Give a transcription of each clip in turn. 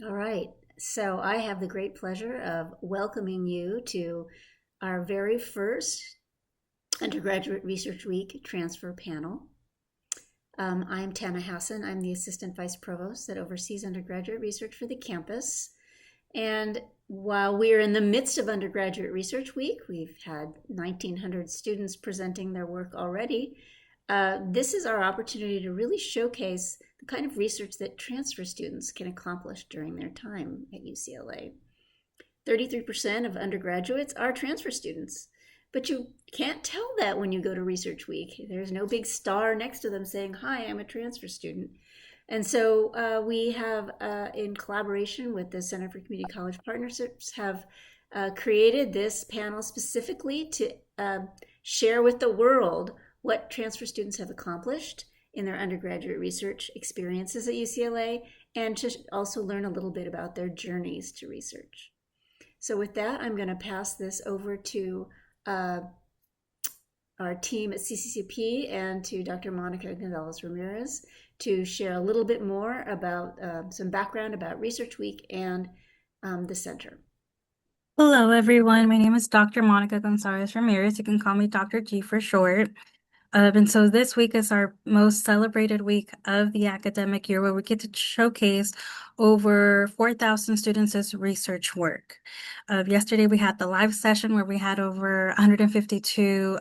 All right. So I have the great pleasure of welcoming you to our very first Undergraduate Research Week transfer panel. I'm Tana Hassan. I'm the Assistant Vice Provost that oversees undergraduate research for the campus. And while we're in the midst of Undergraduate Research Week, we've had 1,900 students presenting their work already. This is our opportunity to really showcase the kind of research that transfer students can accomplish during their time at UCLA. 33% of undergraduates are transfer students, but you can't tell that when you go to Research Week. There's no big star next to them saying, "Hi, I'm a transfer student." And so we have, in collaboration with the Center for Community College Partnerships, have created this panel specifically to share with the world what transfer students have accomplished in their undergraduate research experiences at UCLA, and to also learn a little bit about their journeys to research. So with that, I'm going to pass this over to uh, our team at CCCP and to Dr. Monica Gonzalez Ramirez to share a little bit more about some background about Research Week and the center. Hello, everyone. My name is Dr. Monica Gonzalez Ramirez. You can call me Dr. G for short. And so this week is our most celebrated week of the academic year where we get to showcase over 4,000 students' research work. Yesterday, we had the live session where we had over 152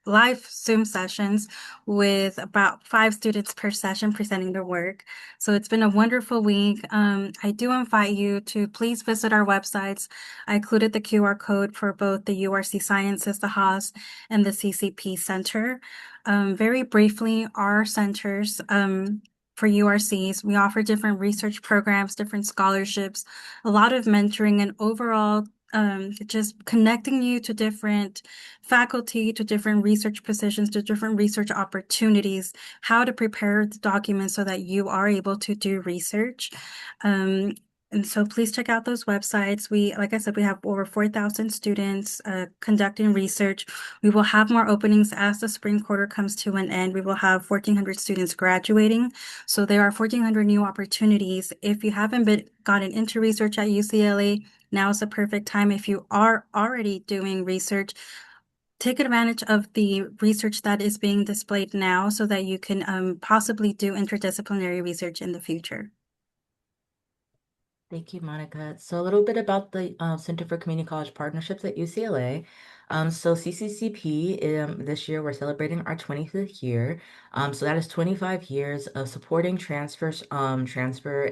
live Zoom sessions with about 5 students per session presenting their work. So it's been a wonderful week. I do invite you to please visit our websites. I included the QR code for both the URC Sciences, the Haas, and the CCP Center. Very briefly, our centers for URCs, we offer different research programs, different scholarships, a lot of mentoring, and overall just connecting you to different faculty, to different research positions, to different research opportunities, how to prepare the documents so that you are able to do research. Um, and so please check out those websites. Like I said, we have over 4,000 students conducting research. We will have more openings as the spring quarter comes to an end. We will have 1,400 students graduating. So there are 1,400 new opportunities. If you haven't gotten into research at UCLA, now is the perfect time. If you are already doing research, take advantage of the research that is being displayed now so that you can possibly do interdisciplinary research in the future. Thank you, Monica. So a little bit about the Center for Community College Partnerships at UCLA. So CCCP, this year we're celebrating our 25th year. So that is 25 years of supporting transfer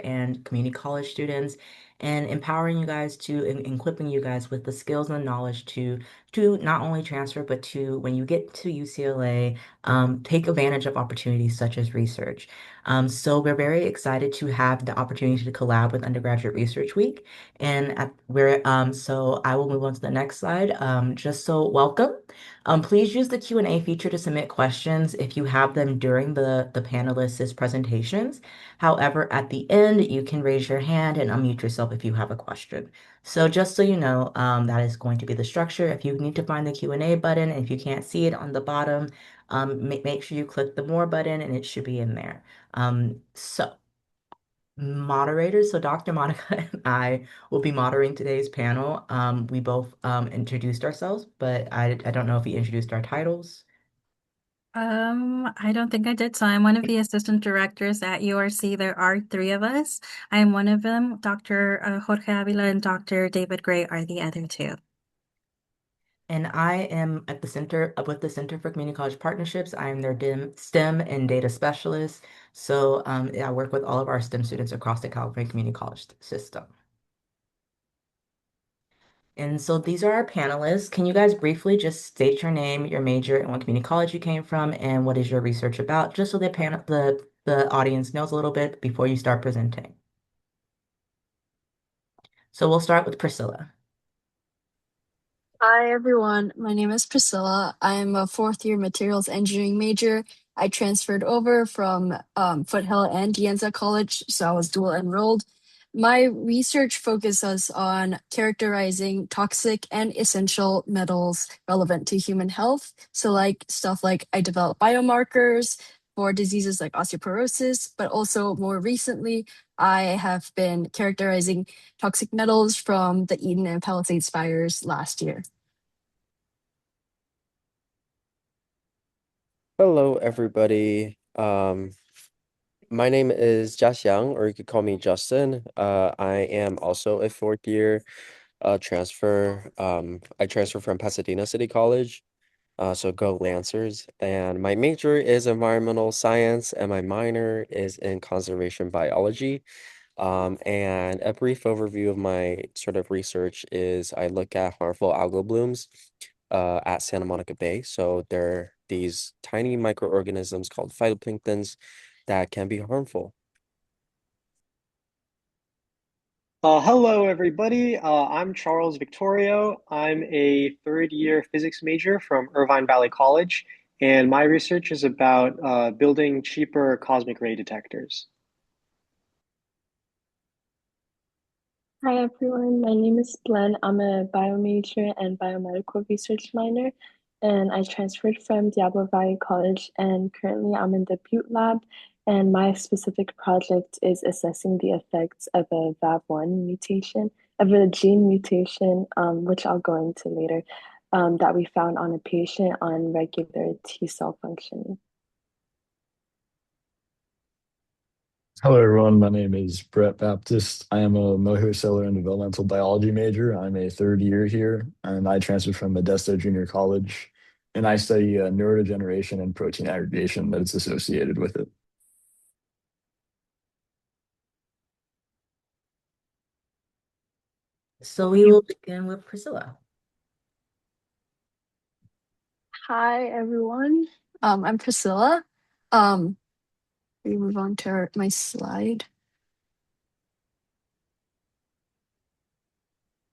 and community college students and empowering you guys and equipping you guys with the skills and the knowledge to not only transfer, but to, when you get to UCLA, take advantage of opportunities such as research. So we're very excited to have the opportunity to collab with Undergraduate Research Week. So I will move on to the next slide. Just so welcome. Please use the Q&A feature to submit questions if you have them during the panelists' presentations. However, at the end, you can raise your hand and unmute yourself if you have a question. So just so you know, that is going to be the structure. If you need to find the Q&A button, and if you can't see it on the bottom, make sure you click the More button and it should be in there. So moderators, so Dr. Monica and I will be moderating today's panel. We both introduced ourselves, but I don't know if we introduced our titles. I don't think I did. So I'm one of the assistant directors at URC. There are 3 of us. I am one of them. Dr. Jorge Avila and Dr. David Gray are the other 2. And I am at the center with the Center for Community College Partnerships. I am their STEM and data specialist. So I work with all of our STEM students across the California Community College system. And so these are our panelists. Can you guys briefly just state your name, your major, and what community college you came from, and what is your research about, just so the audience knows a little bit before you start presenting. So we'll start with Priscilla. Hi, everyone. My name is Priscilla. I'm a fourth year materials engineering major. I transferred over from Foothill and De Anza College, so I was dual enrolled. My research focuses on characterizing toxic and essential metals relevant to human health. So, like stuff like I develop biomarkers for diseases like osteoporosis, but also more recently, I have been characterizing toxic metals from the Eden and Palisades fires last year. Hello, everybody. My name is Josh Young, or you could call me Justin. I am also a fourth year transfer. I transferred from Pasadena City College, so go Lancers. And my major is environmental science, and my minor is in conservation biology. And a brief overview of my sort of research is I look at harmful algal blooms at Santa Monica Bay. So they're these tiny microorganisms called phytoplanktons that can be harmful. Hello, everybody. I'm Charles Victorio. I'm a third year physics major from Irvine Valley College, and my research is about building cheaper cosmic ray detectors. Hi everyone, my name is Glenn. I'm a bio major and biomedical research minor, and I transferred from Diablo Valley College, and currently I'm in the Butte lab, and my specific project is assessing the effects of a VAV1 mutation, of a gene mutation, which I'll go into later, that we found on a patient on regular T cell functioning. Hello, everyone. My name is Brett Baptist. I am a molecular and developmental biology major. I'm a third year here, and I transferred from Modesto Junior College, and I study neurodegeneration and protein aggregation that is associated with it. So we will begin with Priscilla. Hi, everyone. I'm Priscilla. We move on to my slide.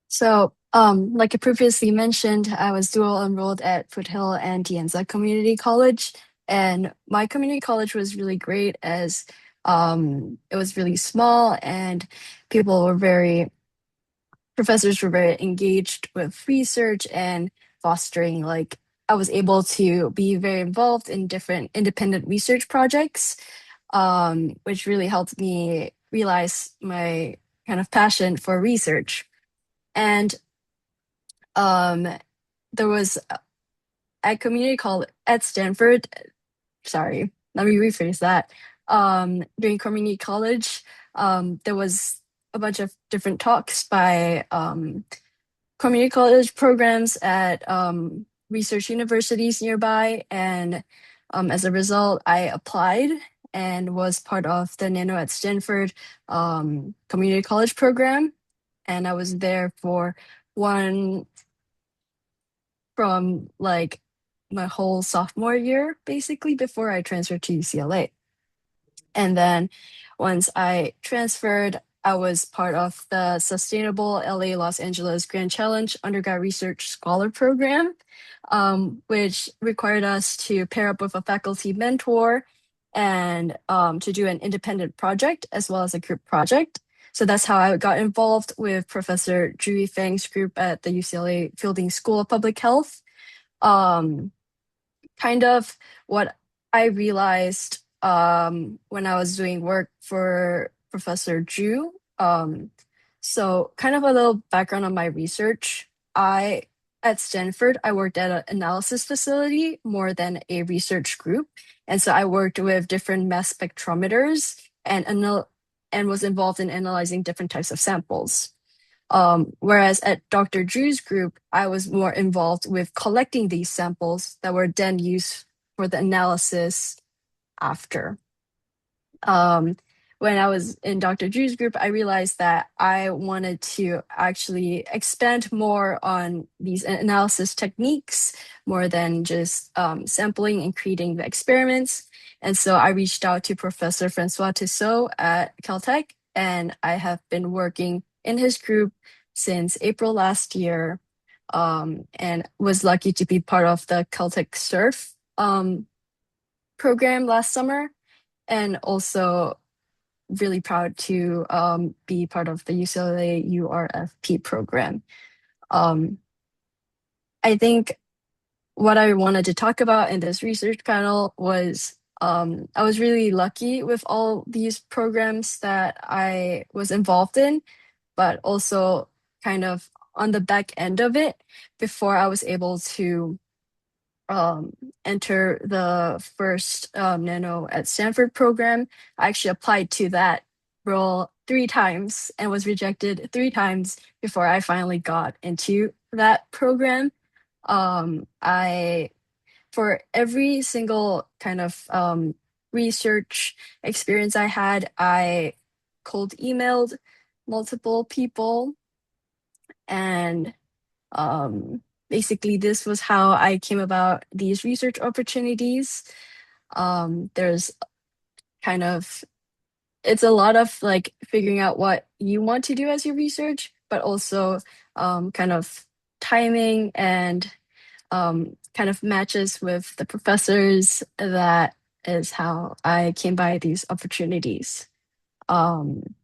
So, like I previously mentioned, I was dual enrolled at Foothill and Dianza Community College, and my community college was really great as it was really small and professors were very engaged with research and fostering I was able to be very involved in different independent research projects, which really helped me realize my kind of passion for research. And there was at community college at Stanford. Sorry, let me rephrase that. During community college, there was a bunch of different talks by community college programs at research universities nearby, and as a result, I applied and was part of the Nano at Stanford community college program, and I was there for one from my whole sophomore year, basically, before I transferred to UCLA. And then once I transferred, I was part of the Sustainable LA Los Angeles Grand Challenge Undergrad Research Scholar Program, which required us to pair up with a faculty mentor and to do an independent project as well as a group project. So that's how I got involved with Professor Zhu Feng's group at the UCLA Fielding School of Public Health. Kind of what I realized when I was doing work for Professor Zhu. So kind of a little background on my research. At Stanford, I worked at an analysis facility more than a research group. And so I worked with different mass spectrometers and was involved in analyzing different types of samples. Whereas at Dr. Drew's group, I was more involved with collecting these samples that were then used for the analysis after. When I was in Dr. Drew's group, I realized that I wanted to actually expand more on these analysis techniques more than just sampling and creating the experiments. And so I reached out to Professor Francois Tissot at Caltech, and I have been working in his group since April last year, and was lucky to be part of the Caltech SURF program last summer, and also really proud to be part of the UCLA URFP program. I think what I wanted to talk about in this research panel was I was really lucky with all these programs that I was involved in, but also kind of on the back end of it before I was able to um, enter the first Nano at Stanford program. I actually applied to that role 3 times and was rejected 3 times before I finally got into that program. I for every single kind of research experience I had, I cold emailed multiple people, and um, basically, this was how I came about these research opportunities. There's kind of it's a lot of like figuring out what you want to do as your research, but also kind of timing and kind of matches with the professors. That is how I came by these opportunities. Um,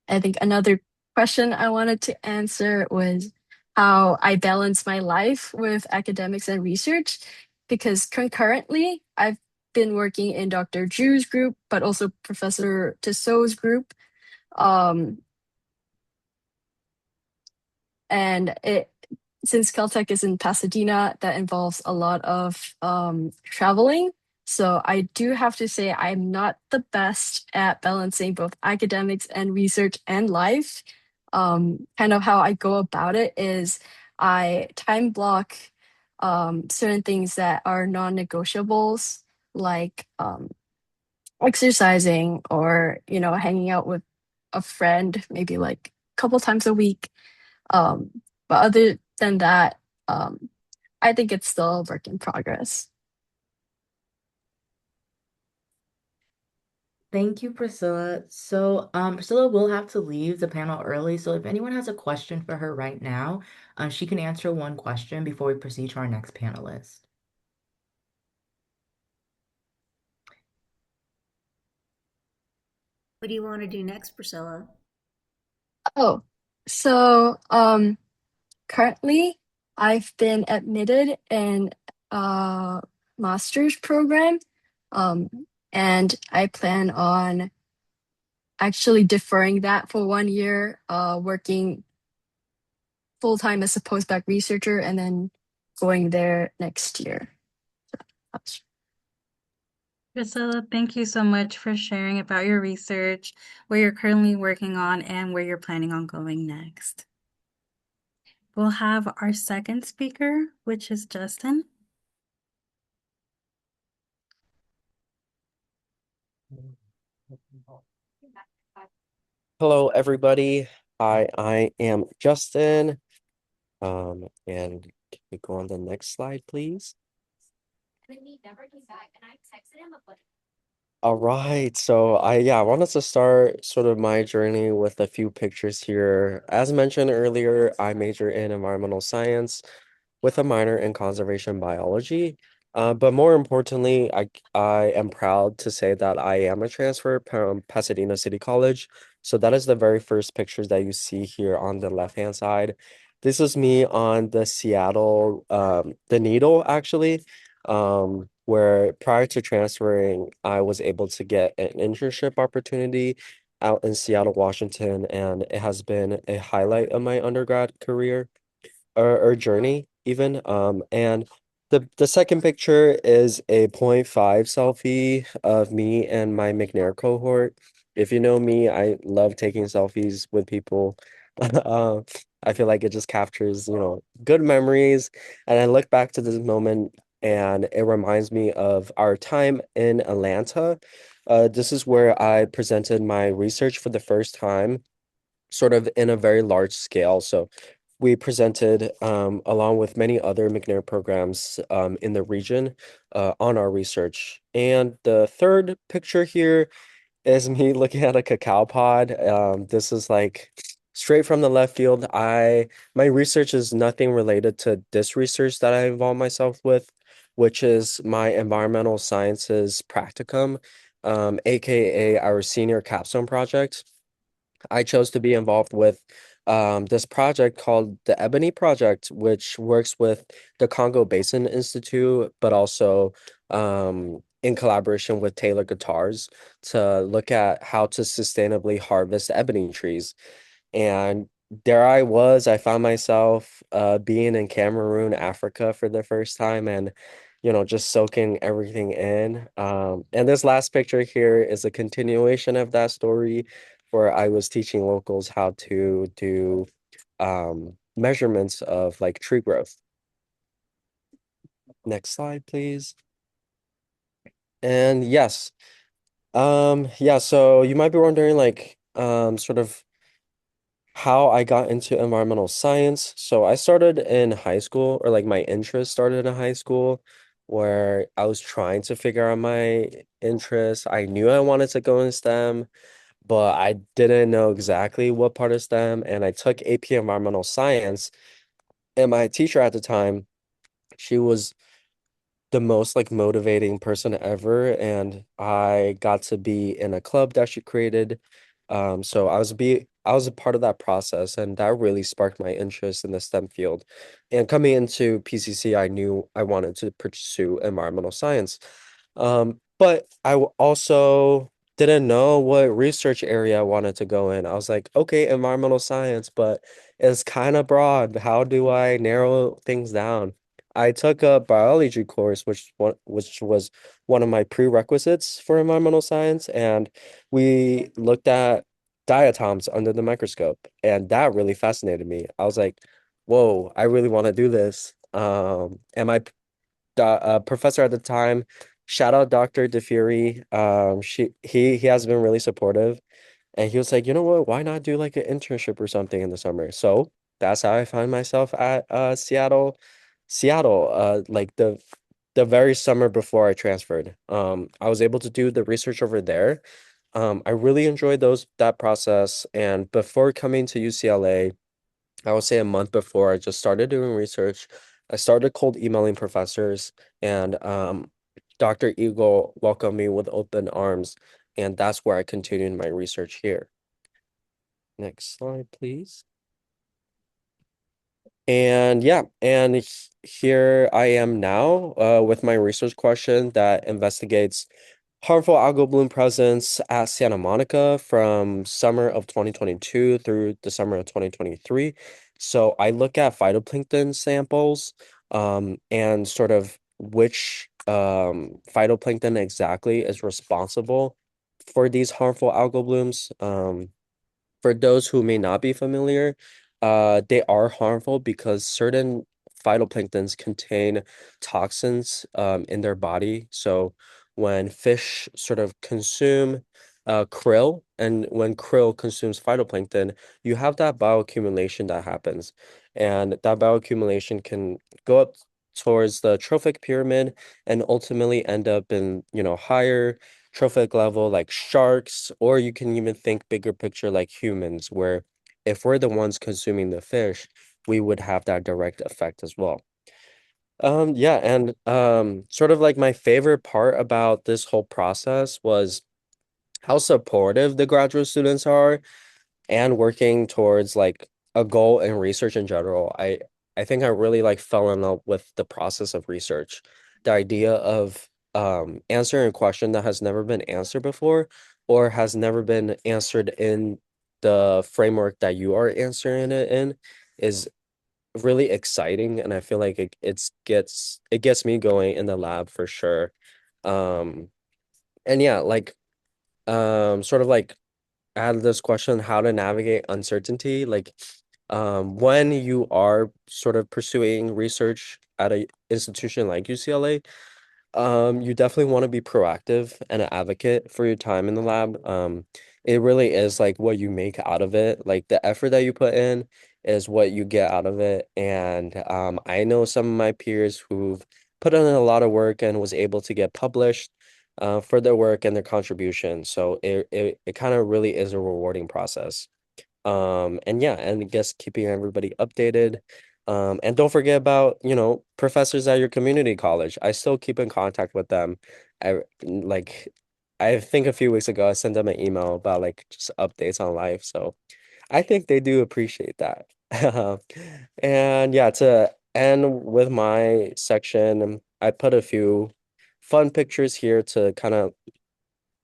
I think another question I wanted to answer was how I balance my life with academics and research, because concurrently I've been working in Dr. Drew's group, but also Professor Tissot's group. Um, and it since Caltech is in Pasadena, that involves a lot of traveling. So I do have to say I'm not the best at balancing both academics and research and life. Kind of how I go about it is I time block certain things that are non-negotiables, like exercising or hanging out with a friend, maybe like a couple times a week. um, but other than that, um, I think it's still a work in progress. Thank you, Priscilla. So, Priscilla will have to leave the panel early. So, if anyone has a question for her right now, she can answer one question before we proceed to our next panelist. What do you want to do next, Priscilla? Oh, so currently I've been admitted in a master's program, um, and I plan on actually deferring that for 1 year, working full time as a postdoc researcher, and then going there next year. That's Priscilla, thank you so much for sharing about your research, what you're currently working on, and where you're planning on going next. We'll have our second speaker, which is Justin. Hello, everybody. Hi, I am Justin. And can we go on the next slide, please? All right. So I wanted to start sort of my journey with a few pictures here. As mentioned earlier, I major in environmental science with a minor in conservation biology. But more importantly, I am proud to say that I am a transfer from Pasadena City College. So that is the very first pictures that you see here on the left-hand side. This is me on the Seattle, the Needle actually, where prior to transferring, I was able to get an internship opportunity out in Seattle, Washington, and it has been a highlight of my undergrad career or journey even. And the second picture is a .5 selfie of me and my McNair cohort. If you know me, I love taking selfies with people. Um, I feel like it just captures, good memories. And I look back to this moment and it reminds me of our time in Atlanta. This is where I presented my research for the first time, sort of in a very large scale. So we presented along with many other McNair programs in the region on our research. And the third picture here is me looking at a cacao pod. This is like straight from the left field. My research is nothing related to this research that I involve myself with, which is my environmental sciences practicum, aka our senior capstone project. I chose to be involved with this project called the Ebony Project, which works with the Congo Basin Institute, but also in collaboration with Taylor Guitars to look at how to sustainably harvest ebony trees. And there I found myself being in Cameroon, Africa for the first time and just soaking everything in. And this last picture here is a continuation of that story where I was teaching locals how to do measurements of like tree growth. Next slide, please. And yes, yeah, so you might be wondering like sort of how I got into environmental science. So I started in high school, or like my interest started in high school, where I was trying to figure out my interests. I knew I wanted to go in STEM, but I didn't know exactly what part of STEM. And I took AP environmental science, and my teacher at the time, she was the most like motivating person ever, and I got to be in a club that she created. So I was a part of that process, and that really sparked my interest in the STEM field. And coming into PCC, I knew I wanted to pursue environmental science. But also didn't know what research area I wanted to go in. I was like, okay, environmental science, but it's kind of broad. How do I narrow things down? I took a biology course, which was one of my prerequisites for environmental science, and we looked at diatoms under the microscope, and that really fascinated me. I was like, "Whoa, I really want to do this." And my professor at the time, shout out Dr. DeFury, he has been really supportive, and he was like, you know what, why not do like an internship or something in the summer? So that's how I found myself at Seattle, like the very summer before I transferred. I was able to do the research over there. I really enjoyed that process. And before coming to UCLA, I would say a month before I just started doing research, I started cold emailing professors, and Dr. Eagle welcomed me with open arms, and that's where I continued my research here. Next slide, please. And yeah, and here I am now with my research question that investigates harmful algal bloom presence at Santa Monica from summer of 2022 through the summer of 2023. So I look at phytoplankton samples and sort of which phytoplankton exactly is responsible for these harmful algal blooms. For those who may not be familiar, they are harmful because certain phytoplanktons contain toxins in their body. So when fish sort of consume krill, and when krill consumes phytoplankton, you have that bioaccumulation that happens. And that bioaccumulation can go up towards the trophic pyramid and ultimately end up in, higher trophic level like sharks, or you can even think bigger picture like humans, where if we're the ones consuming the fish, we would have that direct effect as well. Yeah, and sort of like my favorite part about this whole process was how supportive the graduate students are and working towards like a goal in research in general. I think I really like fell in love with the process of research. The idea of answering a question that has never been answered before or has never been answered in the framework that you are answering it in is really exciting, and I feel like it gets me going in the lab for sure. Um and yeah, like sort of like add this question, how to navigate uncertainty. Like, when you are sort of pursuing research at a institution like UCLA, you definitely want to be proactive and an advocate for your time in the lab. It really is like what you make out of it. Like the effort that you put in is what you get out of it. And I know some of my peers who've put in a lot of work and was able to get published for their work and their contribution. So it kind of really is a rewarding process. And yeah, and I guess keeping everybody updated. And don't forget about, professors at your community college. I still keep in contact with them. Like I think a few weeks ago I sent them an email about like just updates on life. So I think they do appreciate that. And yeah, to end with my section, I put a few fun pictures here to kind of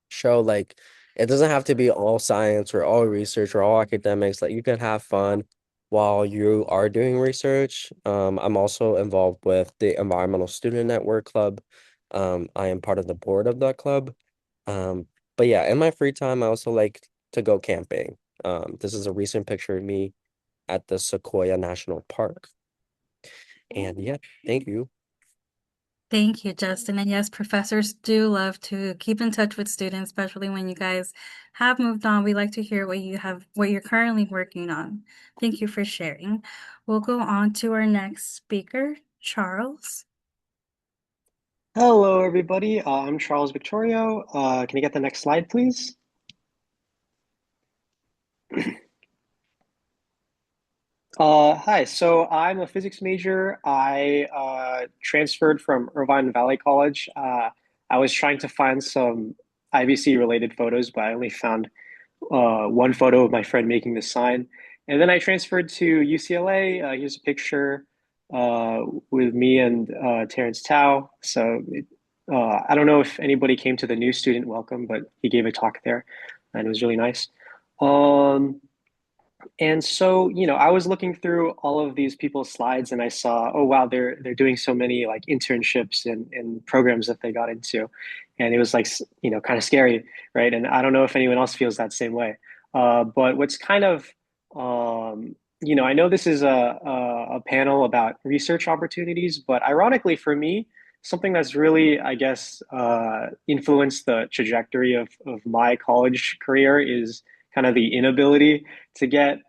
show like it doesn't have to be all science or all research or all academics. Like you can have fun while you are doing research. I'm also involved with the Environmental Student Network Club. I am part of the board of that club. Um, but yeah, in my free time, I also like to go camping. This is a recent picture of me at the Sequoia National Park. And yeah, thank you. Thank you, Justin. And yes, professors do love to keep in touch with students, especially when you guys have moved on. We like to hear what you're currently working on. Thank you for sharing. We'll go on to our next speaker, Charles. Hello, everybody. I'm Charles Victorio. Can I get the next slide, please? Hi, so I'm a physics major. I transferred from Irvine Valley College. I was trying to find some IBC related photos, but I only found one photo of my friend making the sign. And then I transferred to UCLA. Here's a picture with me and Terrence Tao. I don't know if anybody came to the new student welcome, but he gave a talk there, and it was really nice. Um, and so, I was looking through all of these people's slides and I saw, oh wow, they're doing so many like internships and programs that they got into. And it was like, kind of scary, right? And I don't know if anyone else feels that same way. But what's kind of, I know this is a panel about research opportunities, but ironically for me, something that's really, I guess, influenced the trajectory of my college career is kind of the inability to get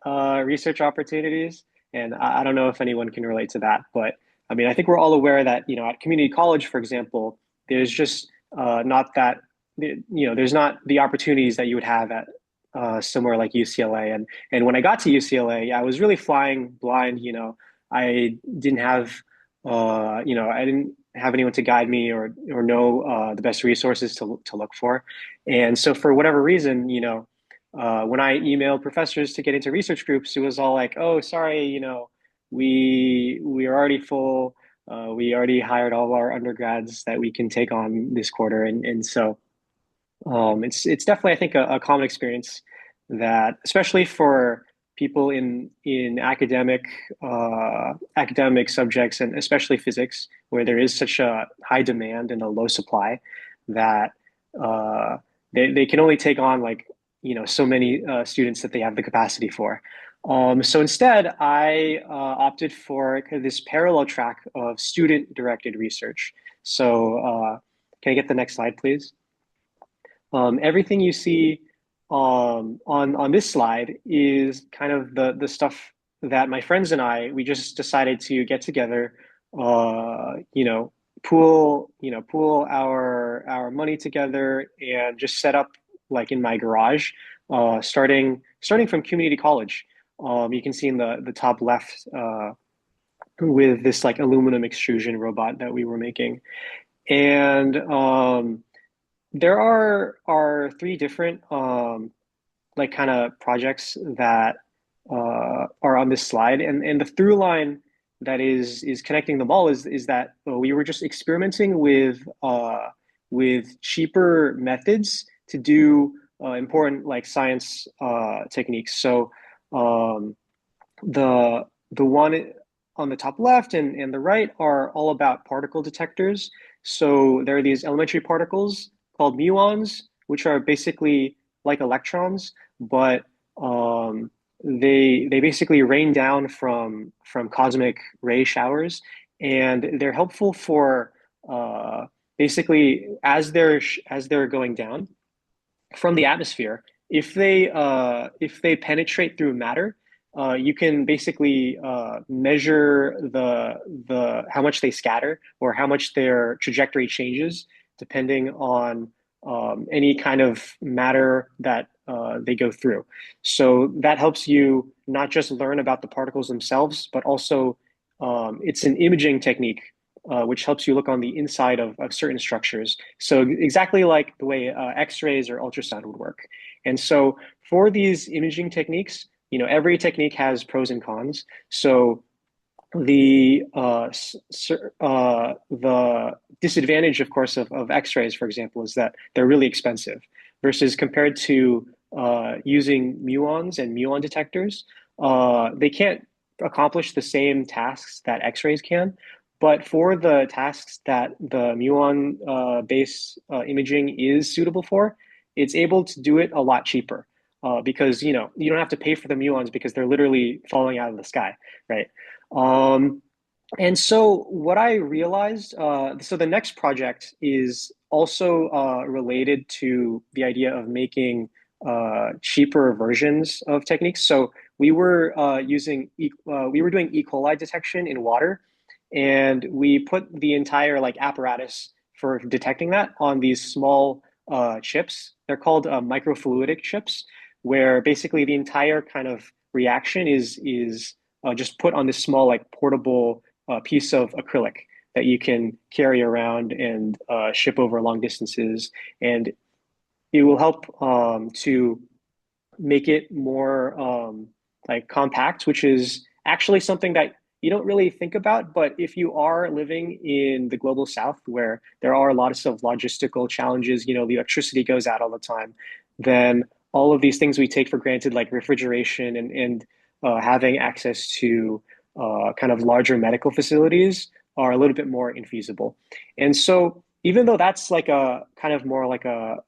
research opportunities. And I don't know if anyone can relate to that, but I mean, I think we're all aware that, at community college, for example, there's just not that, there's not the opportunities that you would have at somewhere like UCLA. And when I got to UCLA, I was really flying blind. I didn't have, I didn't have anyone to guide me or know the best resources to look for. And so for whatever reason, when I emailed professors to get into research groups, it was all like, "Oh, sorry, we are already full. We already hired all of our undergrads that we can take on this quarter." And so it's definitely, I think, a common experience that, especially for people in academic subjects, and especially physics, where there is such a high demand and a low supply, that uh, they can only take on like so many students that they have the capacity for. So instead, I opted for kind of this parallel track of student-directed research. So can I get the next slide, please? Everything you see on this slide is kind of the stuff that my friends and we just decided to get together, pool our money together and just set up like in my garage, starting from community college. You can see in the top left with this like aluminum extrusion robot that we were making. And there are three different like kind of projects that are on this slide, and the through line that is connecting them all is that we were just experimenting with cheaper methods to do important like science techniques. So um, the the one on the top left and the right are all about particle detectors. So there are these elementary particles called muons, which are basically like electrons, but they basically rain down from cosmic ray showers, and they're helpful for basically as they're going down from the atmosphere. If they penetrate through matter, you can basically measure the how much they scatter or how much their trajectory changes depending on any kind of matter that they go through. So that helps you not just learn about the particles themselves, but also it's an imaging technique which helps you look on the inside of certain structures. So exactly like the way X-rays or ultrasound would work. And so for these imaging techniques, every technique has pros and cons. So the disadvantage, of course, of X-rays, for example, is that they're really expensive versus compared to using muons and muon detectors. They can't accomplish the same tasks that X-rays can, but for the tasks that the muon base imaging is suitable for, it's able to do it a lot cheaper because you don't have to pay for the muons because they're literally falling out of the sky, right? Um, and so what I realized, so the next project is also related to the idea of making cheaper versions of techniques. So we were doing E. coli detection in water, and we put the entire like apparatus for detecting that on these small chips. They're called microfluidic chips, where basically the entire kind of reaction is just put on this small like portable piece of acrylic that you can carry around and ship over long distances. And it will help to make it more like compact, which is actually something that you don't really think about. But if you are living in the global south where there are a lot of logistical challenges, the electricity goes out all the time, then all of these things we take for granted, like refrigeration and having access to kind of larger medical facilities, are a little bit more infeasible. And so even though that's like a kind of more like a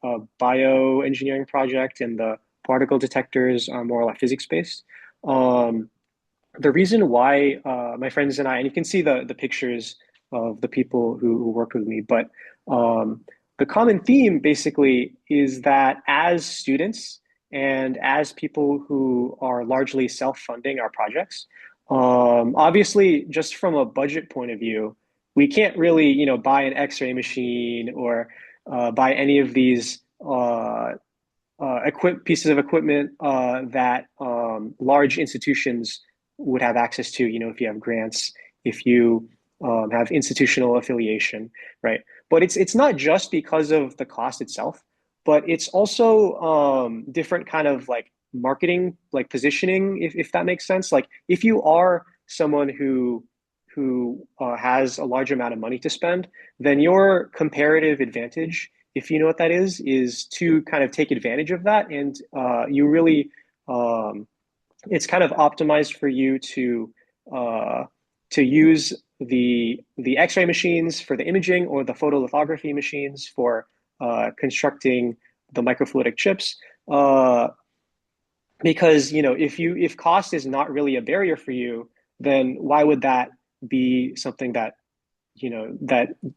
bioengineering project and the particle detectors are more like physics based. Um, the reason why my friends and I, and you can see the pictures of the people who worked with me, but the common theme basically is that as students and as people who are largely self-funding our projects, obviously just from a budget point of view, we can't really, buy an X-ray machine or buy any of these pieces of equipment that large institutions would have access to, if you have grants, if you have institutional affiliation, right? But it's not just because of the cost itself, but it's also different kind of like marketing, like positioning, if that makes sense. Like if you are someone who has a large amount of money to spend, then your comparative advantage, if you know what that is to kind of take advantage of that. And you really, it's kind of optimized for you uh, to use the X-ray machines for the imaging or the photolithography machines for constructing the microfluidic chips. Because if cost is not really a barrier for you, then why would that be something that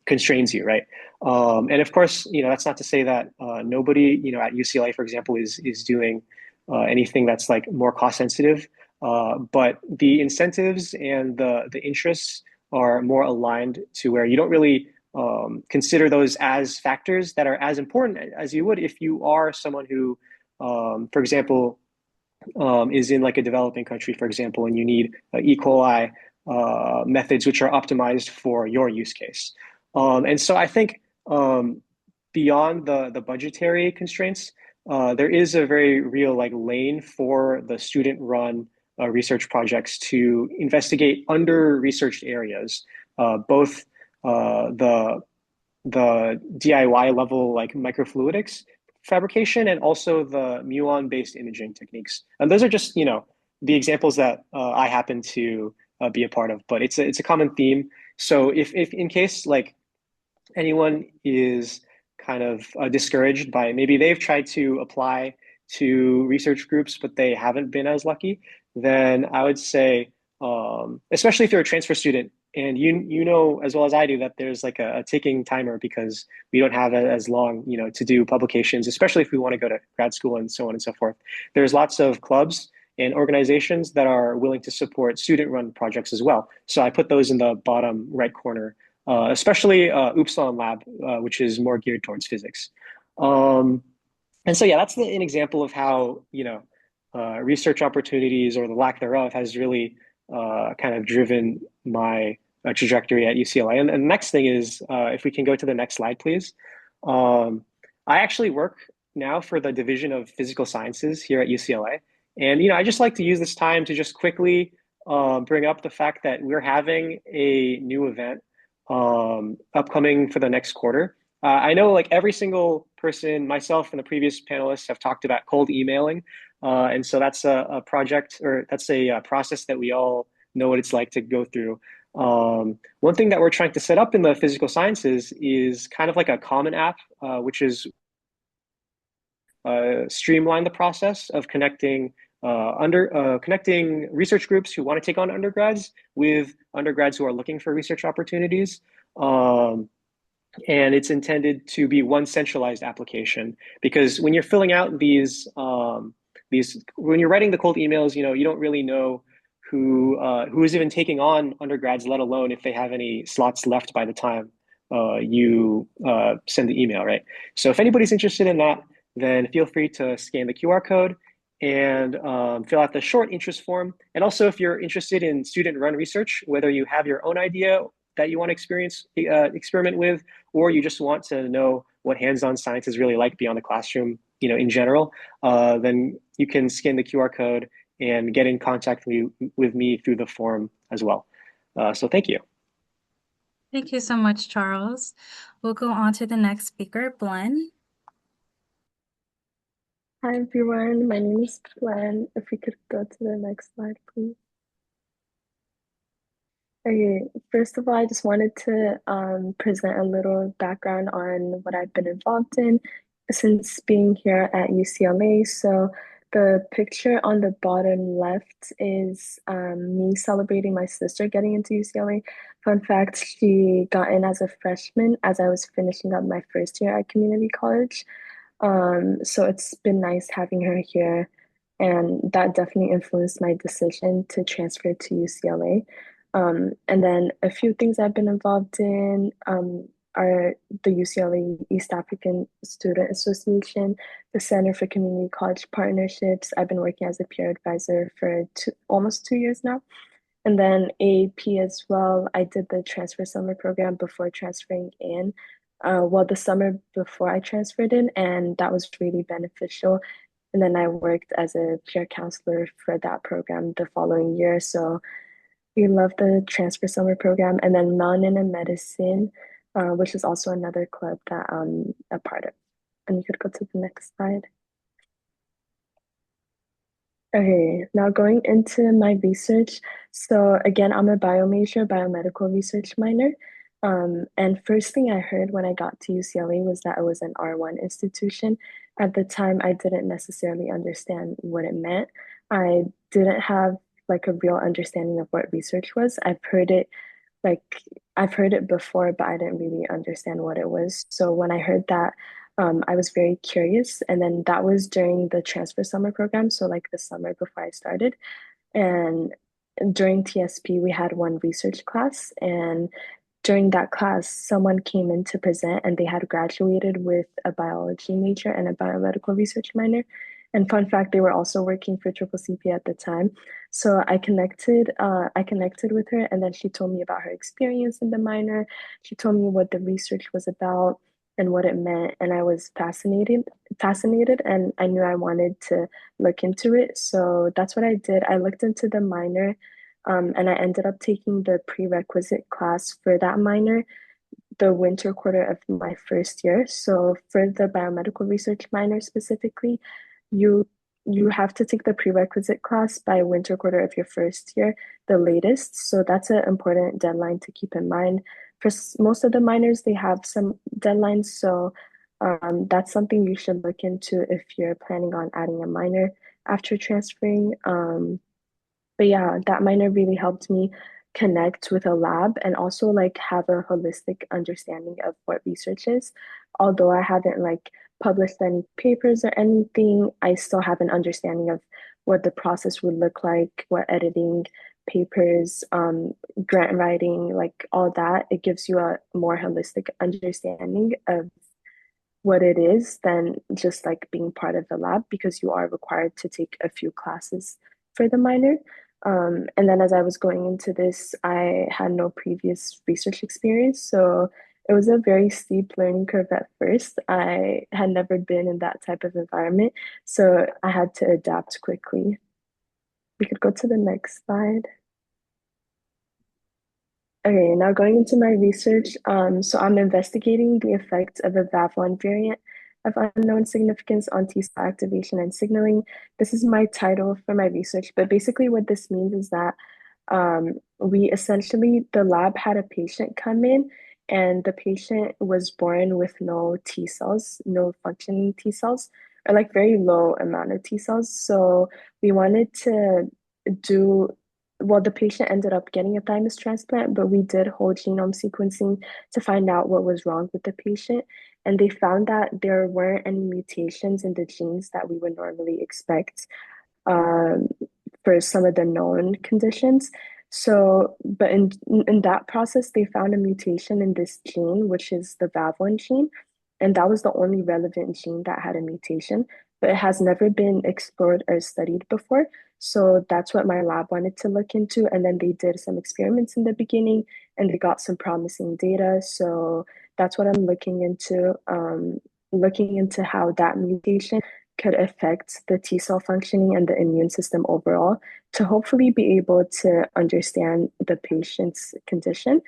constrains you, right? And of course, that's not to say that nobody, at UCLA, for example, is doing anything that's like more cost sensitive. But the incentives and the interests are more aligned to where you don't really consider those as factors that are as important as you would if you are someone who, for example, is in like a developing country, for example, and you need E. coli methods which are optimized for your use case. And so I think beyond the budgetary constraints, there is a very real like lane for the student run research projects to investigate under researched areas, both the DIY level like microfluidics fabrication and also the muon based imaging techniques. And those are just, the examples that I happen to be a part of, but it's a common theme. So if in case like anyone is kind of discouraged by maybe they've tried to apply to research groups, but they haven't been as lucky, then I would say, especially if you're a transfer student, and you know as well as I do that there's like a ticking timer because we don't have as long, to do publications, especially if we want to go to grad school and so on and so forth. There's lots of clubs and organizations that are willing to support student-run projects as well. So I put those in the bottom right corner, especially Upsilon Lab, which is more geared towards physics. Um, and so, yeah, that's an example of how, research opportunities or the lack thereof has really kind of driven my trajectory at UCLA. And the next thing is, if we can go to the next slide, please. I actually work now for the Division of Physical Sciences here at UCLA. And, I just like to use this time to just quickly bring up the fact that we're having a new event upcoming for the next quarter. I know like every single person, myself and the previous panelists have talked about cold emailing. And so that's a project or that's a process that we all know what it's like to go through. One thing that we're trying to set up in the physical sciences is kind of like a common app, which is streamline the process of connecting research groups who want to take on undergrads with undergrads who are looking for research opportunities. And it's intended to be one centralized application because when you're filling out these when you're writing the cold emails, you don't really know who is even taking on undergrads, let alone if they have any slots left by the time you send the email, right? So if anybody's interested in that, then feel free to scan the QR code and fill out the short interest form. And also, if you're interested in student-run research, whether you have your own idea that you want to experiment with, or you just want to know what hands-on science is really like beyond the classroom, in general, then you can scan the QR code and get in contact with me through the form as well. So thank you. Thank you so much, Charles. We'll go on to the next speaker, Glenn. Hi everyone, my name is Glenn. If we could go to the next slide, please. Okay, first of all, I just wanted to present a little background on what I've been involved in since being here at UCLA. So the picture on the bottom left is me celebrating my sister getting into UCLA. Fun fact, she got in as a freshman as I was finishing up my first year at community college. So it's been nice having her here, and that definitely influenced my decision to transfer to UCLA. And then a few things I've been involved in are the UCLA East African Student Association, the Center for Community College Partnerships. I've been working as a peer advisor for almost 2 years now. And then AAP as well. I did the transfer summer program before transferring in. Well, the summer before I transferred in, and that was really beneficial. And then I worked as a peer counselor for that program the following year. So we love the transfer summer program. And then Melanin and Medicine, which is also another club that I'm a part of. And you could go to the next slide. Okay, now going into my research. So again, I'm a bio major, biomedical research minor. And first thing I heard when I got to UCLA was that it was an R1 institution. At the time, I didn't necessarily understand what it meant. I didn't have like a real understanding of what research was. Like I've heard it before, but I didn't really understand what it was. So when I heard that, I was very curious. And then that was during the transfer summer program. So like the summer before I started. And during TSP, we had one research class. And during that class, someone came in to present and they had graduated with a biology major and a biomedical research minor. And fun fact, they were also working for Triple CP at the time. So I connected with her, and then she told me about her experience in the minor. She told me what the research was about and what it meant, and I was fascinated, and I knew I wanted to look into it. So that's what I did. I looked into the minor, and I ended up taking the prerequisite class for that minor the winter quarter of my first year. So for the biomedical research minor specifically, you you have to take the prerequisite class by winter quarter of your first year, the latest. So that's an important deadline to keep in mind. For most of the minors, they have some deadlines. So that's something you should look into if you're planning on adding a minor after transferring. But yeah, that minor really helped me connect with a lab and also like have a holistic understanding of what research is. Although I haven't like published any papers or anything, I still have an understanding of what the process would look like, what editing, papers, grant writing, like all that. It gives you a more holistic understanding of what it is than just like being part of the lab because you are required to take a few classes for the minor. And then as I was going into this, I had no previous research experience. So it was a very steep learning curve at first. I had never been in that type of environment. So I had to adapt quickly. We could go to the next slide. Okay, now going into my research, so I'm investigating the effects of a VAV1 variant of unknown significance on T cell activation and signaling. This is my title for my research, but basically what this means is that we essentially, the lab had a patient come in, and the patient was born with no T cells, no functioning T cells, or like very low amount of T cells. So we wanted to do well, the patient ended up getting a thymus transplant, but we did whole genome sequencing to find out what was wrong with the patient. And they found that there weren't any mutations in the genes that we would normally expect um, for some of the known conditions. So, but in that process, they found a mutation in this gene, which is the VAV1 gene, and that was the only relevant gene that had a mutation, but it has never been explored or studied before. So that's what my lab wanted to look into, and then they did some experiments in the beginning, and they got some promising data. So that's what I'm looking into how that mutation could affect the T cell functioning and the immune system overall to hopefully be able to understand the patient's condition.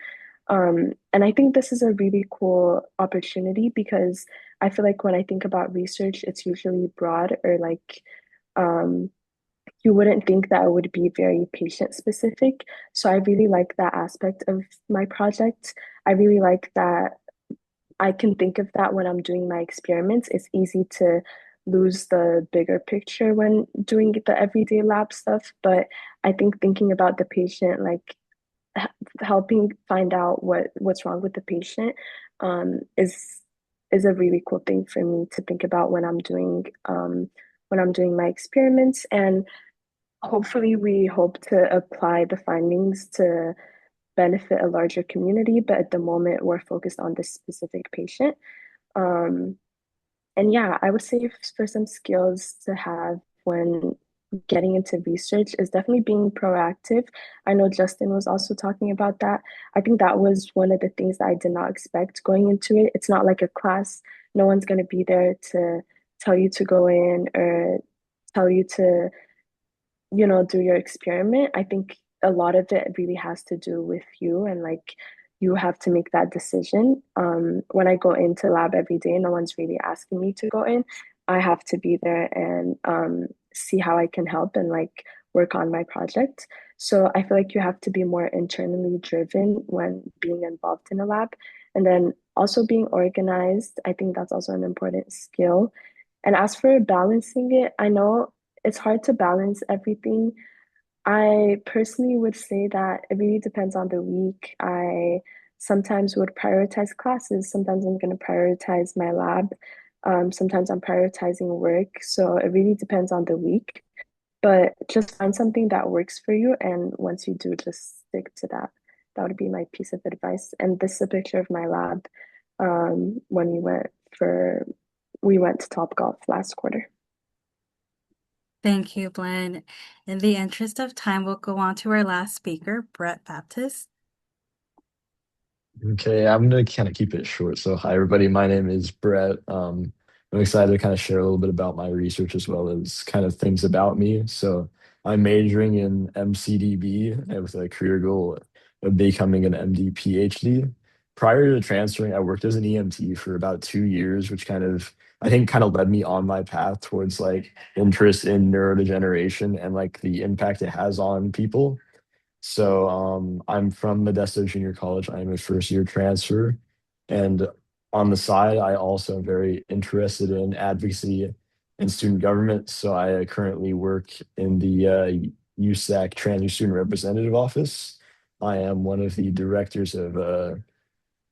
And I think this is a really cool opportunity because I feel like when I think about research, it's usually broad or like um, you wouldn't think that it would be very patient specific. So I really like that aspect of my project. I really like that I can think of that when I'm doing my experiments. It's easy to lose the bigger picture when doing the everyday lab stuff, but I think thinking about the patient, like h- helping find out what's wrong with the patient, is a really cool thing for me to think about when I'm doing my experiments. And hopefully, we hope to apply the findings to benefit a larger community, but at the moment, we're focused on this specific patient. Um, and yeah, I would say for some skills to have when getting into research is definitely being proactive. I know Justin was also talking about that. I think that was one of the things that I did not expect going into it. It's not like a class. No one's going to be there to tell you to go in or tell you to do your experiment. I think a lot of it really has to do with you and like you have to make that decision. When I go into lab every day, no one's really asking me to go in. I have to be there and see how I can help and like work on my project. So I feel like you have to be more internally driven when being involved in a lab. And then also being organized, I think that's also an important skill. And as for balancing it, I know it's hard to balance everything. I personally would say that it really depends on the week. I sometimes would prioritize classes, sometimes I'm going to prioritize my lab, sometimes I'm prioritizing work. So it really depends on the week. But just find something that works for you. And once you do, just stick to that. That would be my piece of advice. And this is a picture of my lab when we went to Topgolf last quarter. Thank you, Glenn. In the interest of time, we'll go on to our last speaker, Brett Baptist. Okay, I'm gonna kind of keep it short. So, hi everybody, my name is Brett. I'm excited to kind of share a little bit about my research as well as kind of things about me. So, I'm majoring in MCDB with a career goal of becoming an MD PhD. Prior to transferring, I worked as an EMT for about 2 years, which I think kind of led me on my path towards like interest in neurodegeneration and like the impact it has on people. So I'm from Modesto Junior College. I'm a first year transfer. And on the side, I also am very interested in advocacy and student government. So I currently work in the USAC Trans Student Representative Office. I am one of the directors of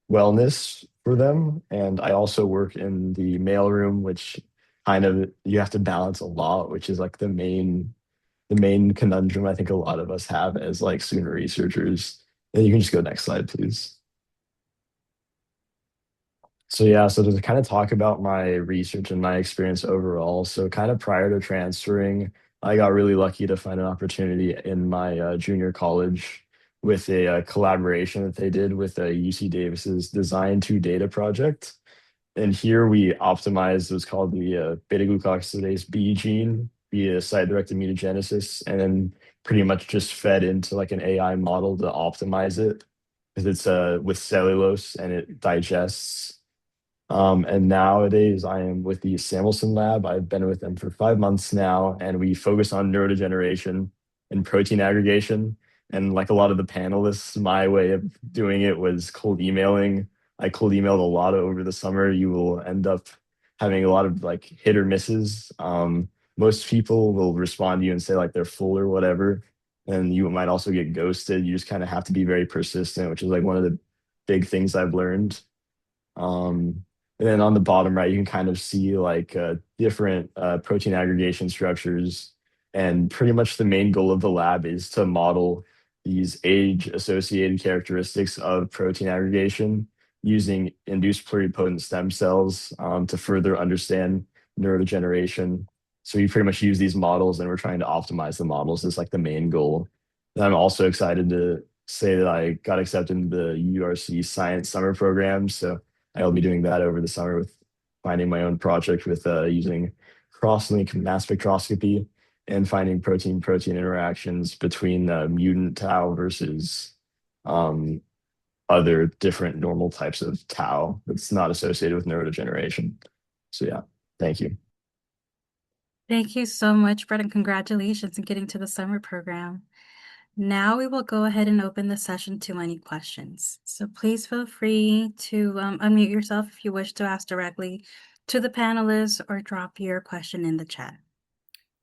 wellness for them. And I also work in the mailroom, which kind of you have to balance a lot, which is like the main conundrum I think a lot of us have as like student researchers. And you can just go next slide, please. So yeah, so to kind of talk about my research and my experience overall. So kind of prior to transferring, I got really lucky to find an opportunity in my junior college with a collaboration that they did with UC Davis's Design to Data project. And here we optimized what's called the beta glucosidase B gene via site-directed mutagenesis, and then pretty much just fed into like an AI model to optimize it. because it's with cellulose and it digests. And nowadays, I am with the Samuelson Lab. I've been with them for 5 months now, and we focus on neurodegeneration and protein aggregation. And like a lot of the panelists, my way of doing it was cold emailing. I cold emailed a lot over the summer. You will end up having a lot of like hit or misses. Most people will respond to you and say like they're full or whatever. And you might also get ghosted. You just kind of have to be very persistent, which is like one of the big things I've learned. Um, and then on the bottom right, you can kind of see like different protein aggregation structures. And pretty much the main goal of the lab is to model these age-associated characteristics of protein aggregation using induced pluripotent stem cells to further understand neurodegeneration. So we pretty much use these models and we're trying to optimize the models. Is like the main goal. And I'm also excited to say that I got accepted into the URC Science Summer Program. So I'll be doing that over the summer with finding my own project with using cross-link mass spectroscopy and finding protein-protein interactions between mutant tau versus um, other different normal types of tau that's not associated with neurodegeneration. So yeah, thank you. Thank you so much, Brett, and congratulations on getting to the summer program. Now we will go ahead and open the session to any questions. So please feel free to unmute yourself if you wish to ask directly to the panelists or drop your question in the chat.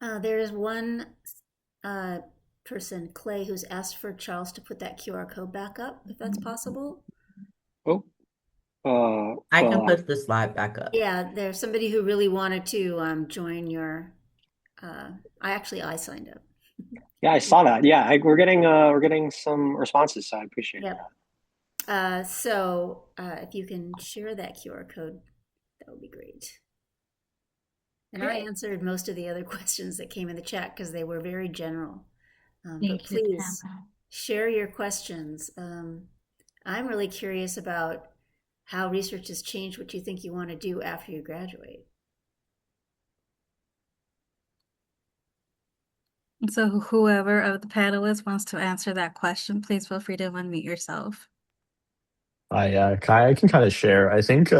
There is one person, Clay, who's asked for Charles to put that QR code back up, if that's possible. Oh, I can well, put the slide back up. Yeah, there's somebody who really wanted to join your. I signed up. yeah, I saw that. Yeah, we're getting some responses, so I appreciate Yep. So if you can share that QR code, that would be great. And I answered most of the other questions that came in the chat because they were very general. But Thank you, please Tamara. share your questions. I'm really curious about how research has changed what you think you want to do after you graduate. So whoever of the panelists wants to answer that question, please feel free to unmute yourself. I can kind of share. I think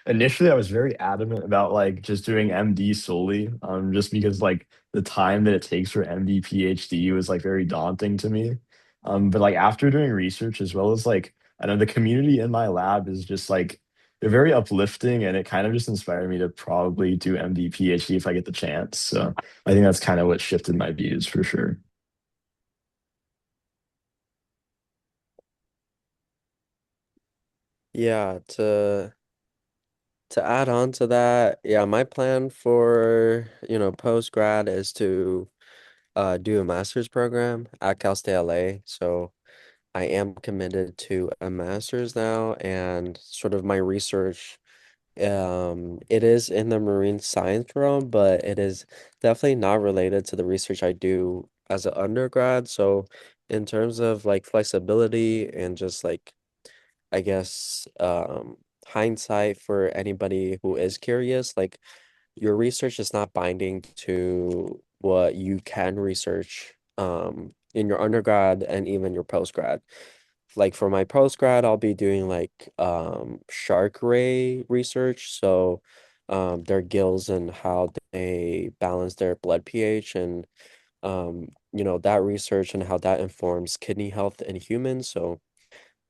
initially I was very adamant about like just doing MD solely, just because like the time that it takes for MD PhD was like very daunting to me. But like after doing research as well as like I know the community in my lab is just like they're very uplifting and it kind of just inspired me to probably do MD PhD if I get the chance. So I think that's kind of what shifted my views for sure. Yeah, to add on to that, yeah, my plan for, post grad is to do a master's program at Cal State LA. So I am committed to a master's now, and sort of my research, it is in the marine science realm, but it is definitely not related to the research I do as an undergrad. So in terms of like flexibility and just like, I guess, hindsight for anybody who is curious, like your research is not binding to what you can research in your undergrad and even your postgrad. Like for my postgrad, I'll be doing like shark ray research. So their gills and how they balance their blood pH and that research and how that informs kidney health in humans. So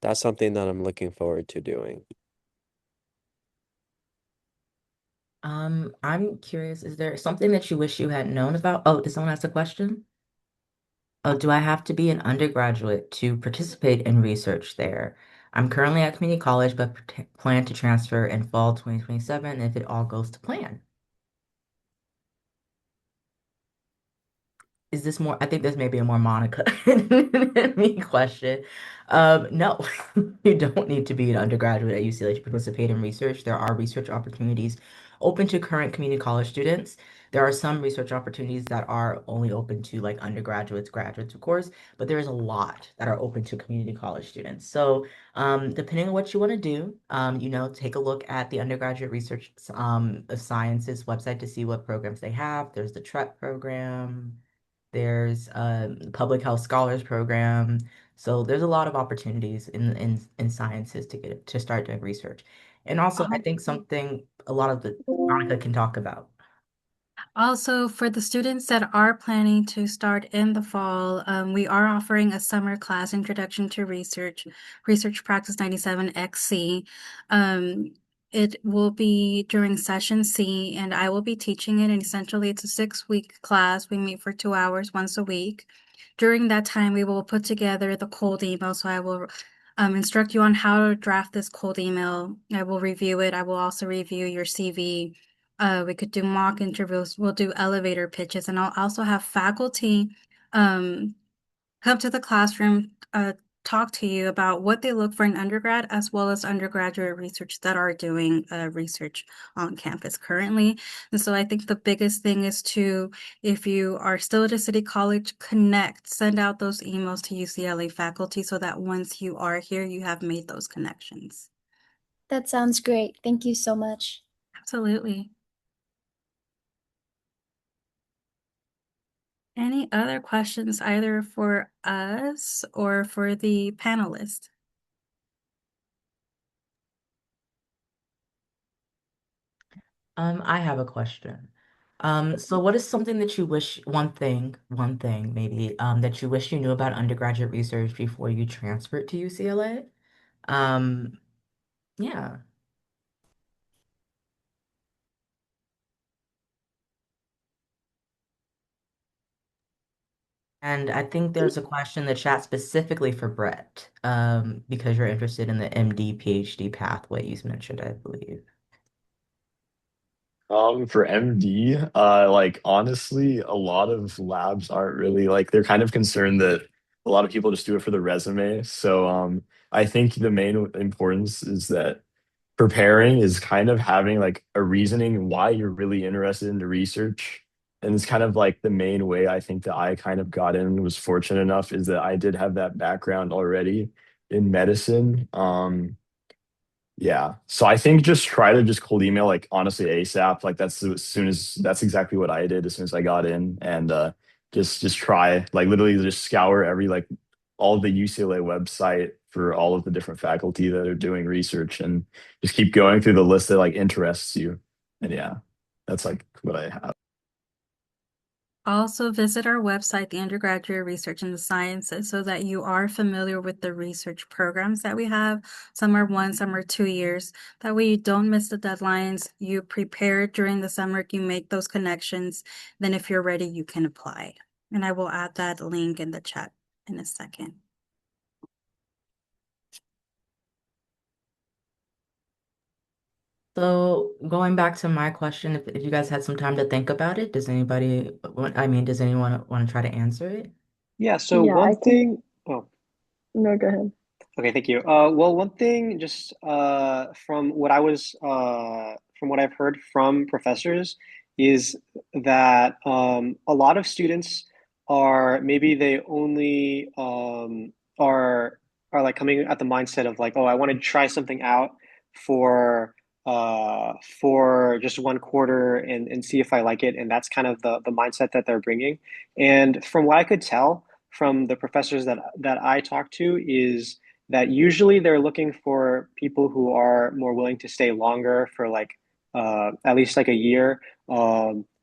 that's something that I'm looking forward to doing. I'm curious, is there something that you wish you had known about? Oh, did someone ask a question? Oh, do I have to be an undergraduate to participate in research there? I'm currently at community college, but plan to transfer in fall 2027 if it all goes to plan. Is this more? I think this may be a more Monica than me question. No, you don't need to be an undergraduate at UCLA to participate in research. There are research opportunities open to current community college students. There are some research opportunities that are only open to like undergraduates, graduates, of course, but there's a lot that are open to community college students. So, depending on what you want to do, take a look at the undergraduate research of sciences website to see what programs they have. There's the TREP program. There's a public health scholars program. So there's a lot of opportunities in sciences to start doing research. And also, I think something a lot of the Monica can talk about. Also, for the students that are planning to start in the fall, we are offering a summer class, Introduction to Research Practice 97 XC. Um, it will be during session C, and I will be teaching it. And essentially, it's a 6-week class. We meet for 2 hours once a week. During that time, we will put together the cold email. So I will instruct you on how to draft this cold email. I will review it. I will also review your CV. We could do mock interviews. We'll do elevator pitches, and I'll also have faculty um, come to the classroom, talk to you about what they look for in undergrad, as well as undergraduate research that are doing research on campus currently. And so I think the biggest thing is to, if you are still at a city college, connect, send out those emails to UCLA faculty so that once you are here, you have made those connections. That sounds great. Thank you so much. Absolutely. Any other questions either for us or for the panelists? I have a question. So what is something that you wish, one thing maybe, that you wish you knew about undergraduate research before you transferred to UCLA? Um, yeah. And I think there's a question in the chat specifically for Brett, because you're interested in the MD, PhD pathway you mentioned, I believe. For MD, like honestly, a lot of labs aren't really like they're kind of concerned that a lot of people just do it for the resume. So I think the main importance is that preparing is kind of having like a reasoning why you're really interested in the research. And it's kind of like the main way I think that I kind of got in was fortunate enough is that I did have that background already in medicine. Yeah. So I think just try to just cold email like honestly ASAP. Like that's as soon as that's exactly what I did as soon as I got in and just try like literally just scour every like all of the UCLA website for all of the different faculty that are doing research and just keep going through the list that like interests you. And yeah, that's like what I have. Also visit our website, the Undergraduate Research in the Sciences, so that you are familiar with the research programs that we have. Some are 1, some are 2 years. That way you don't miss the deadlines. You prepare during the summer, you make those connections. Then if you're ready, you can apply. And I will add that link in the chat in a second. So going back to my question, if you guys had some time to think about it, does anyone want to try to answer it? Yeah, so Yeah, I one can. thing, oh, No, go ahead. okay, thank you. Well, one thing just from what I've heard from professors is that a lot of students are maybe they only are like coming at the mindset of like, oh, I want to try something out for for just 1 quarter and see if I like it, and that's kind of the mindset that they're bringing. And from what I could tell from the professors that I talked to is that usually they're looking for people who are more willing to stay longer for like at least like a year,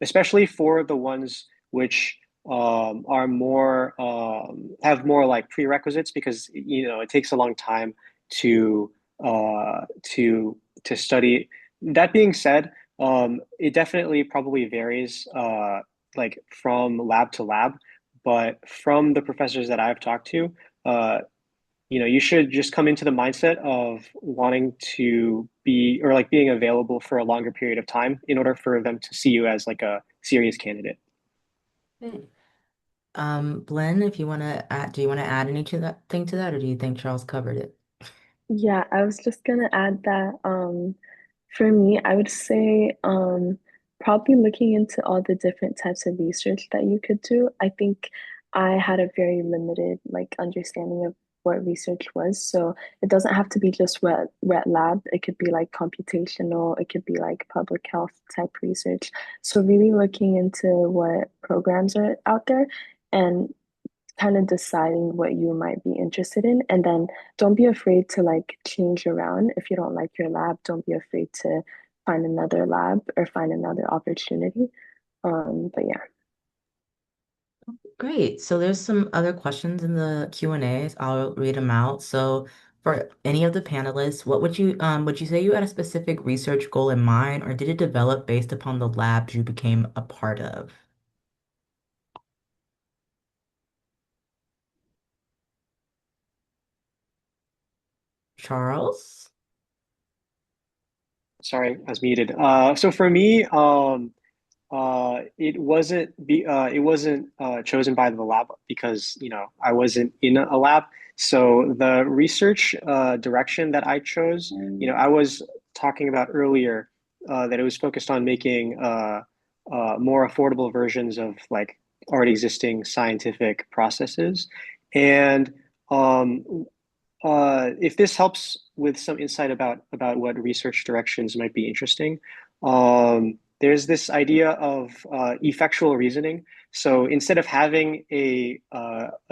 especially for the ones which are more have more like prerequisites because you know it takes a long time to to study. That being said, it definitely probably varies like from lab to lab, but from the professors that I've talked to, uh, you know, you should just come into the mindset of wanting to be or like being available for a longer period of time in order for them to see you as like a serious candidate. Okay. Glenn, if you want to add, do you want to add any to that, or do you think Charles covered it? Yeah, I was just gonna add that for me, I would say probably looking into all the different types of research that you could do. I think I had a very limited like understanding of what research was. So it doesn't have to be just wet lab. It could be like computational, it could be like public health type research. So really looking into what programs are out there and kind of deciding what you might be interested in. And then don't be afraid to like change around. If you don't like your lab, don't be afraid to find another lab or find another opportunity. But yeah. Great. So there's some other questions in the Q&As. I'll read them out. So for any of the panelists, what would you say you had a specific research goal in mind, or did it develop based upon the labs you became a part of? Charles? Sorry, I was muted. So for me, it wasn't chosen by the lab because I wasn't in a lab. So the research direction that I chose, I was talking about earlier that it was focused on making more affordable versions of like already existing scientific processes, and um, if this helps with some insight about what research directions might be interesting, there's this idea of effectual reasoning. So instead of having a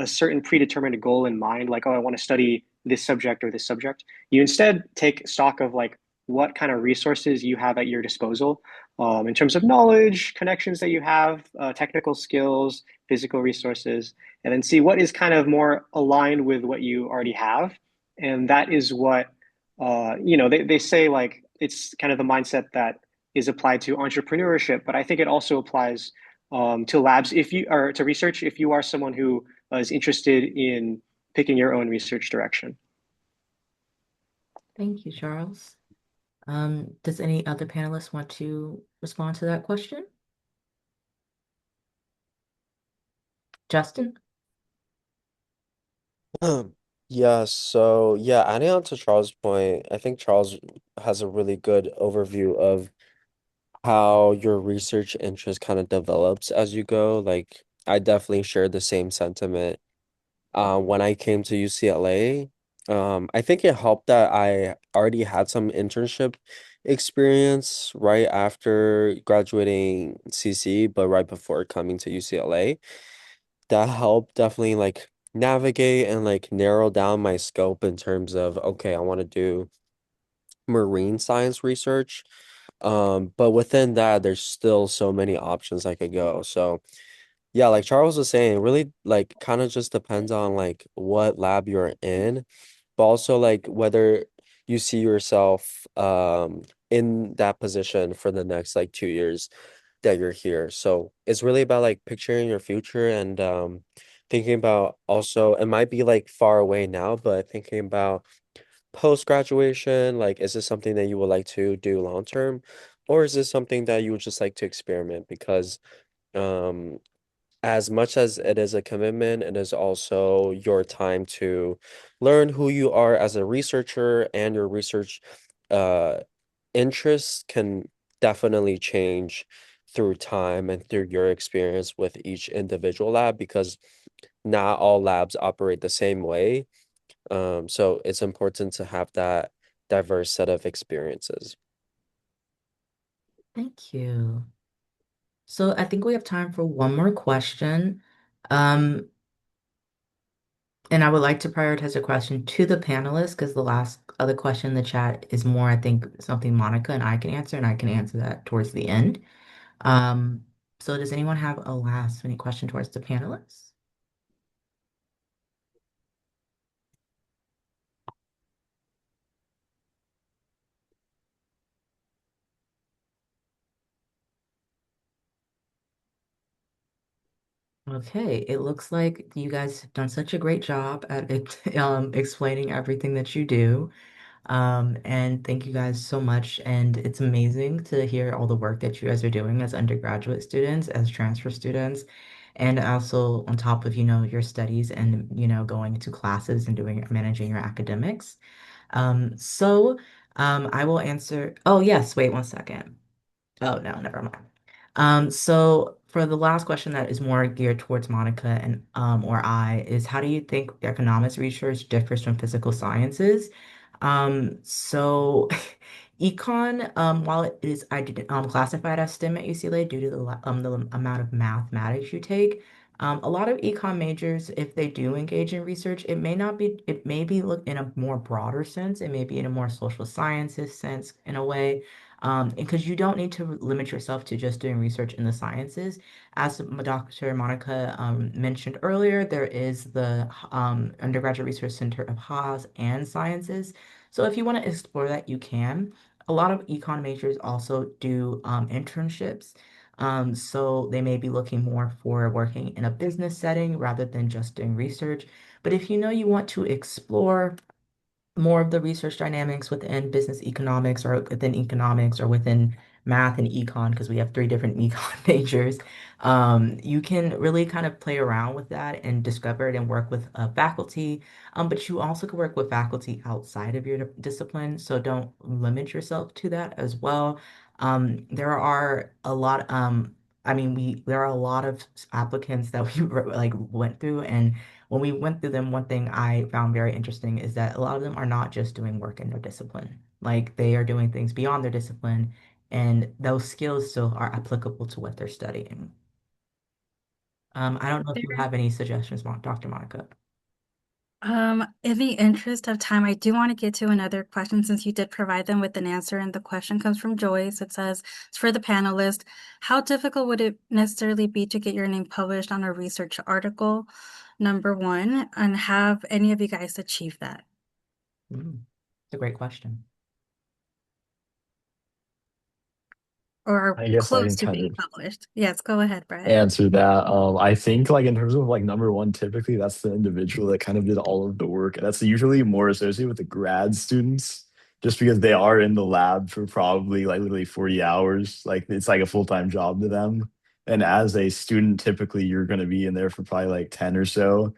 certain predetermined goal in mind, like, oh, I want to study this subject or this subject, you instead take stock of like what kind of resources you have at your disposal in terms of knowledge, connections that you have, technical skills, physical resources, and then see what is kind of more aligned with what you already have. And that is what they say like it's kind of the mindset that is applied to entrepreneurship, but I think it also applies to labs if you or to research if you are someone who is interested in picking your own research direction. Thank you, Charles. Does any other panelists want to respond to that question? Justin? Yeah, so yeah, adding on to Charles' point, I think Charles has a really good overview of how your research interest kind of develops as you go. Like, I definitely share the same sentiment. When I came to UCLA, I think it helped that I already had some internship experience right after graduating CC, but right before coming to UCLA. That helped definitely like navigate and like narrow down my scope in terms of, okay, I want to do marine science research. But within that, there's still so many options I could go. So yeah, like Charles was saying, really like kind of just depends on like what lab you're in, but also like whether you see yourself in that position for the next like 2 years that you're here. So it's really about like picturing your future and thinking about also it might be like far away now, but thinking about post graduation, like is this something that you would like to do long term, or is this something that you would just like to experiment? Because um as much as it is a commitment, it is also your time to learn who you are as a researcher, and your research uh, interests can definitely change through time and through your experience with each individual lab because not all labs operate the same way. So it's important to have that diverse set of experiences. Thank you. So I think we have time for one more question. Um, and I would like to prioritize a question to the panelists because the last other question in the chat is more, I think, something Monica and I can answer, and I can answer that towards the end. Um, so does anyone have a last minute question towards the panelists? Okay, it looks like you guys have done such a great job at explaining everything that you do. And thank you guys so much. And it's amazing to hear all the work that you guys are doing as undergraduate students, as transfer students, and also on top of, your studies and, going to classes and doing managing your academics. So I will answer. Oh, yes, wait 1 second. Oh no, never mind. So for the last question that is more geared towards Monica and or I is how do you think economics research differs from physical sciences? So econ, while it is classified as STEM at UCLA due to the amount of mathematics you take, A lot of econ majors, if they do engage in research, it may be look in a more broader sense. It may be in a more social sciences sense in a way. Because you don't need to limit yourself to just doing research in the sciences. As Dr. Monica mentioned earlier, there is the Undergraduate Research Center of Haas and Sciences. So if you want to explore that, you can. A lot of econ majors also do internships. So they may be looking more for working in a business setting rather than just doing research. But if you know you want to explore more of the research dynamics within business economics or within math and econ, because we have three different econ majors, you can really kind of play around with that and discover it and work with faculty. But you also can work with faculty outside of your discipline, so don't limit yourself to that as well. There are a lot, I mean, there are a lot of applicants that we like went through, and when we went through them, one thing I found very interesting is that a lot of them are not just doing work in their discipline. Like they are doing things beyond their discipline, and those skills still are applicable to what they're studying. I don't know if you have any suggestions, Dr. Monica. In the interest of time, I do want to get to another question since you did provide them with an answer, and the question comes from Joyce. It says, it's for the panelist, how difficult would it necessarily be to get your name published on a research article? Number one, and have any of you guys achieved that? It's a great question. Or I guess I close can to kind being of published? Yes, go ahead, Brett. answer that. I think like in terms of like number one, typically that's the individual that kind of did all of the work. And that's usually more associated with the grad students, just because they are in the lab for probably like literally 40 hours. Like it's like a full-time job to them. And as a student, typically you're going to be in there for probably like 10 or so.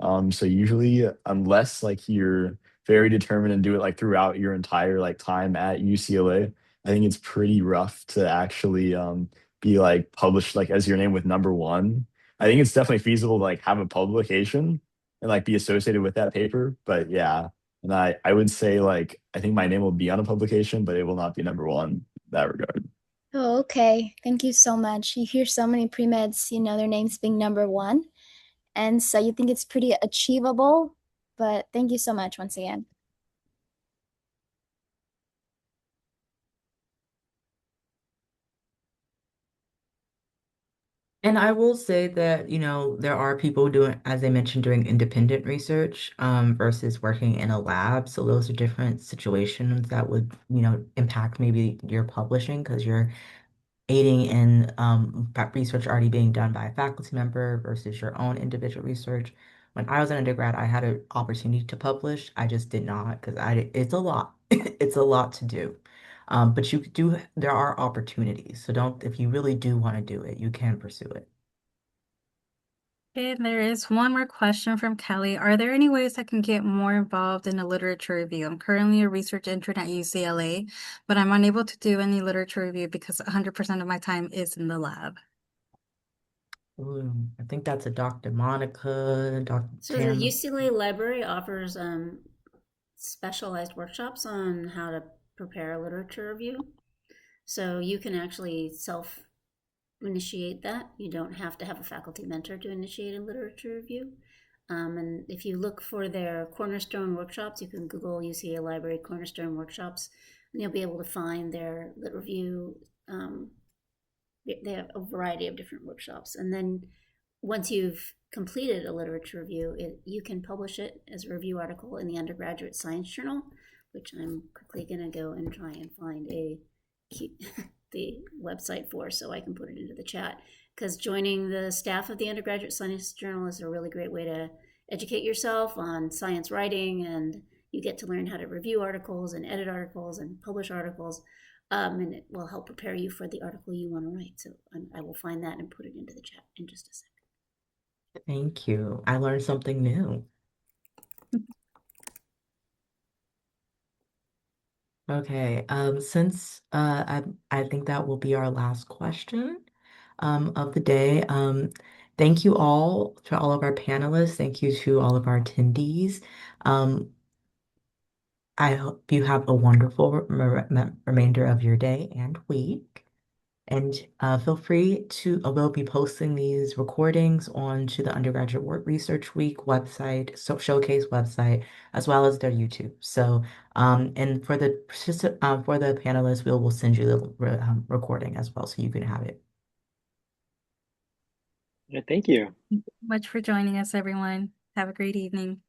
So usually, unless like you're very determined and do it like throughout your entire like time at UCLA, I think it's pretty rough to actually be like published like as your name with number one. I think it's definitely feasible to like have a publication and like be associated with that paper. But yeah, and I would say like I think my name will be on a publication, but it will not be number one in that regard. Oh, okay. Thank you so much. You hear so many pre-meds, their names being number one. And so you think it's pretty achievable, but thank you so much once again. And I will say that, there are people doing, as I mentioned, doing independent research, versus working in a lab. So those are different situations that would, impact maybe your publishing because you're aiding in research already being done by a faculty member versus your own individual research. When I was an undergrad, I had an opportunity to publish. I just did not because it's a lot. It's a lot to do. But there are opportunities. So don't, if you really do want to do it, you can pursue it. Okay, there is one more question from Kelly. Are there any ways I can get more involved in a literature review? I'm currently a research intern at UCLA, but I'm unable to do any literature review because 100% of my time is in the lab. Ooh, I think that's a Dr. Monica, Dr. So the Tam. UCLA Library offers specialized workshops on how to prepare a literature review. So you can actually self initiate that. You don't have to have a faculty mentor to initiate a literature review. And if you look for their Cornerstone workshops, you can Google UCLA Library Cornerstone workshops, and you'll be able to find their lit review. They have a variety of different workshops. And then once you've completed a literature review, you can publish it as a review article in the Undergraduate Science Journal, which I'm quickly going to go and try and find the website for so I can put it into the chat. Because joining the staff of the Undergraduate Science Journal is a really great way to educate yourself on science writing, and you get to learn how to review articles and edit articles and publish articles. And it will help prepare you for the article you want to write. So I will find that and put it into the chat in just a second. Thank you. I learned something new. Okay, since I think that will be our last question of the day. Thank you all to all of our panelists. Thank you to all of our attendees. Um, I hope you have a wonderful remainder of your day and week. And feel free to, we'll be posting these recordings onto the Undergraduate Work Research Week website, showcase website, as well as their YouTube. So, and for the panelists, we'll send you the recording as well, so you can have it. Yeah, thank you. Thank you so much for joining us, everyone. Have a great evening.